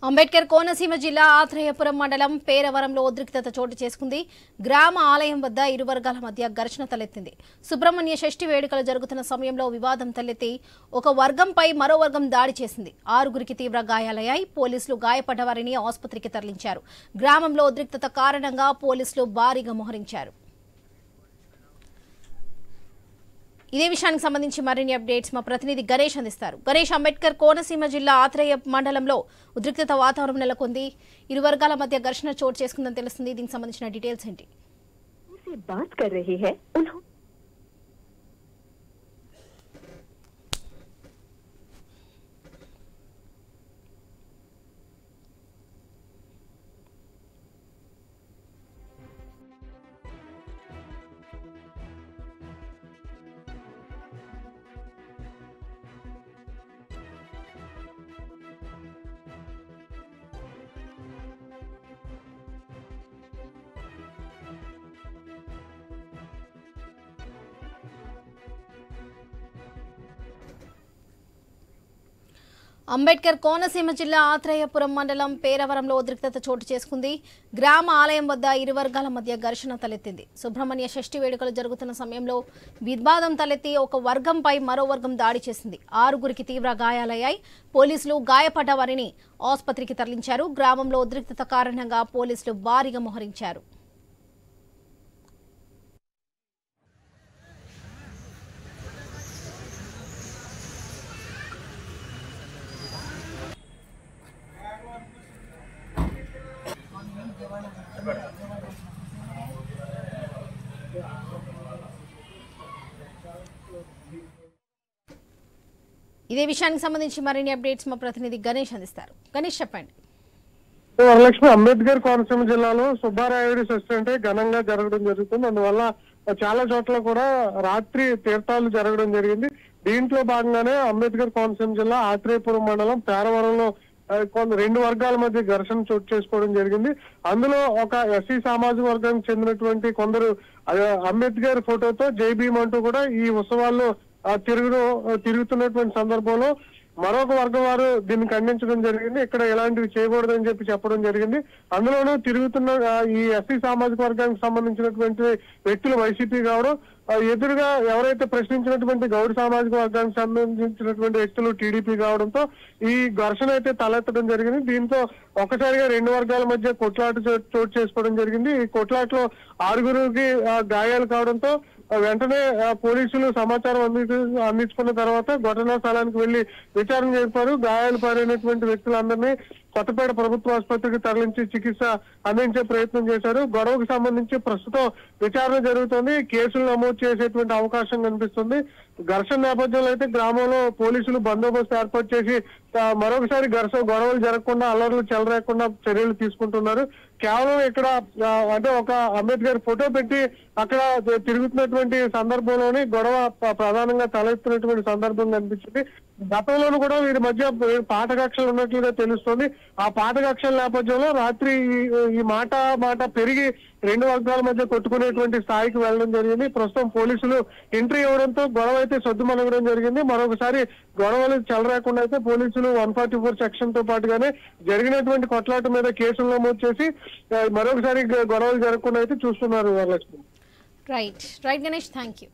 అంబేద్కర్ కోనసీమ జిల్లా ఆత్రేయపురం మండలం పేరవరంలో ఉద్రిక్తత చోటు చేసుకుంది. గ్రామ ఆలయం వద్ద ఇరు వర్గాల మధ్య ఘర్షణ తలెత్తింది. సుబ్రహ్మణ్య షష్ఠి వేడుకలు జరుగుతున్న సమయంలో వివాదం తలెత్తి ఒక వర్గంపై మరో వర్గం దాడి చేసింది. 6గురికి తీవ్ర గాయాలయ్యాయి. పోలీసులు గాయపడ్డ వారిని ఆసుపత్రికి తరలించారు. గ్రామంలో ఉద్రిక్తత కారణంగా పోలీసులు భారీగా మోహరించారు. ఇదే విషయానికి సంబంధించి మరిన్ని అప్డేట్స్ మా ప్రతినిధి గణేష్ అందిస్తారు. గణేష్, అంబేద్కర్ కోనసీమ జిల్లా ఆత్రేయ మండలంలో ఉద్రిక్తత వాతావరణం నెలకొంది. ఇరు వర్గాల మధ్య ఘర్షణ చోటు చేసుకుందని తెలుస్తుంది. దీనికి సంబంధించిన డీటెయిల్స్ ఏంటి? అంబేద్కర్ కోనసీమ జిల్లా ఆత్రేయపురం మండలం పేరవరంలో ఉద్రిక్తత చోటు చేసుకుంది. గ్రామ ఆలయం వద్ద ఇరు వర్గాల మధ్య ఘర్షణ తలెత్తింది. సుబ్రహ్మణ్య షష్ఠి వేడుకలు జరుగుతున్న సమయంలో వివాదం తలెత్తి ఒక వర్గంపై మరో వర్గం దాడి చేసింది. 6గురికి తీవ్ర గాయాలయ్యాయి. పోలీసులు గాయపడ్డ వారిని ఆసుపత్రికి తరలించారు. గ్రామంలో ఉద్రిక్తత కారణంగా పోలీసులు భారీగా మోహరించారు. ఇదే విషయానికి సంబంధించి మరిన్ని అప్డేట్స్ మా ప్రతినిధి గణేష్ అందిస్తారు. గణేష్, చెప్పండి. వరలక్ష్మి, అంబేద్కర్ కోనసీమ జిల్లాలో సుబ్బారాయుడి షష్ఠి అంటే ఘనంగా జరగడం జరుగుతుంది. అందువల్ల చాలా చోట్ల కూడా రాత్రి తీర్థాలు జరగడం జరిగింది. దీంట్లో భాగంగానే అంబేద్కర్ కోనసీమ జిల్లా ఆత్రేయపురం మండలం పేరవరంలో రెండు వర్గాల మధ్య ఘర్షణ చోటు చేసుకోవడం జరిగింది. అందులో ఒక ఎస్సీ సామాజిక వర్గానికి చెందినటువంటి కొందరు అంబేద్కర్ ఫోటోతో జై భీమ్ అంటూ కూడా ఈ ఉత్సవాల్లో తిరుగుతున్నటువంటి సందర్భంలో మరొక వర్గం వారు దీన్ని ఖండించడం జరిగింది. ఇక్కడ ఎలాంటివి చేయకూడదని చెప్పడం జరిగింది. అందులోనూ తిరుగుతున్న ఈ ఎస్సీ సామాజిక వర్గానికి సంబంధించినటువంటి వ్యక్తులు వైసీపీ కావడం, ఎదురుగా ఎవరైతే ప్రశ్నించినటువంటి గౌడ సామాజిక వర్గానికి సంబంధించినటువంటి వ్యక్తులు టీడీపీ కావడంతో ఈ ఘర్షణ అయితే తలెత్తడం జరిగింది. దీంతో ఒక్కసారిగా రెండు వర్గాల మధ్య కొట్లాట చోటు చేసుకోవడం జరిగింది. ఈ కొట్లాటలో 6గురికి గాయాలు కావడంతో వెంటనే పోలీసులు సమాచారం అందించుకున్న తర్వాత ఘటనా స్థలానికి వెళ్లి విచారణ జరిపారు. గాయాలు పారైనటువంటి వ్యక్తులందరినీ కొత్తపేట ప్రభుత్వ ఆసుపత్రికి తరలించి చికిత్స అందించే ప్రయత్నం చేశారు. గొడవకు సంబంధించి ప్రస్తుతం విచారణ జరుగుతోంది. కేసులు నమోదు చేసేటువంటి అవకాశం కనిపిస్తుంది. ఘర్షణ నేపథ్యంలో అయితే గ్రామంలో పోలీసులు బందోబస్తు ఏర్పాటు చేసి మరొకసారి గొడవలు జరగకుండా, అల్లర్లు చెలరేకుండా చర్యలు తీసుకుంటున్నారు. కేవలం ఇక్కడ అంటే ఒక అంబేద్కర్ ఫోటో పెట్టి అక్కడ తిరుగుతున్నటువంటి సందర్భంలోనే గొడవ ప్రధానంగా తలెత్తినటువంటి సందర్భం కనిపించింది. గతంలోనూ కూడా వీరి మధ్య పాత కక్షలు ఉన్నట్లుగా తెలుస్తోంది. ఆ పాత కక్షల నేపథ్యంలో రాత్రి ఈ మాట పెరిగి రెండు వర్గాల మధ్య కొట్టుకునేటువంటి స్థాయికి వెళ్లడం జరిగింది. ప్రస్తుతం పోలీసులు ఎంట్రీ ఇవ్వడంతో గొడవ అయితే సద్దుమణగడం జరిగింది. మరొకసారి గొడవలు చెలరేకుండా అయితే పోలీసులు 144 సెక్షన్ తో పాటుగానే జరిగినటువంటి కొట్లాట మీద కేసులు నమోదు చేసి మరొకసారి గొడవలు జరగకుండా అయితే చూస్తున్నారు. Varalakshmi. Right Ganesh, thank you.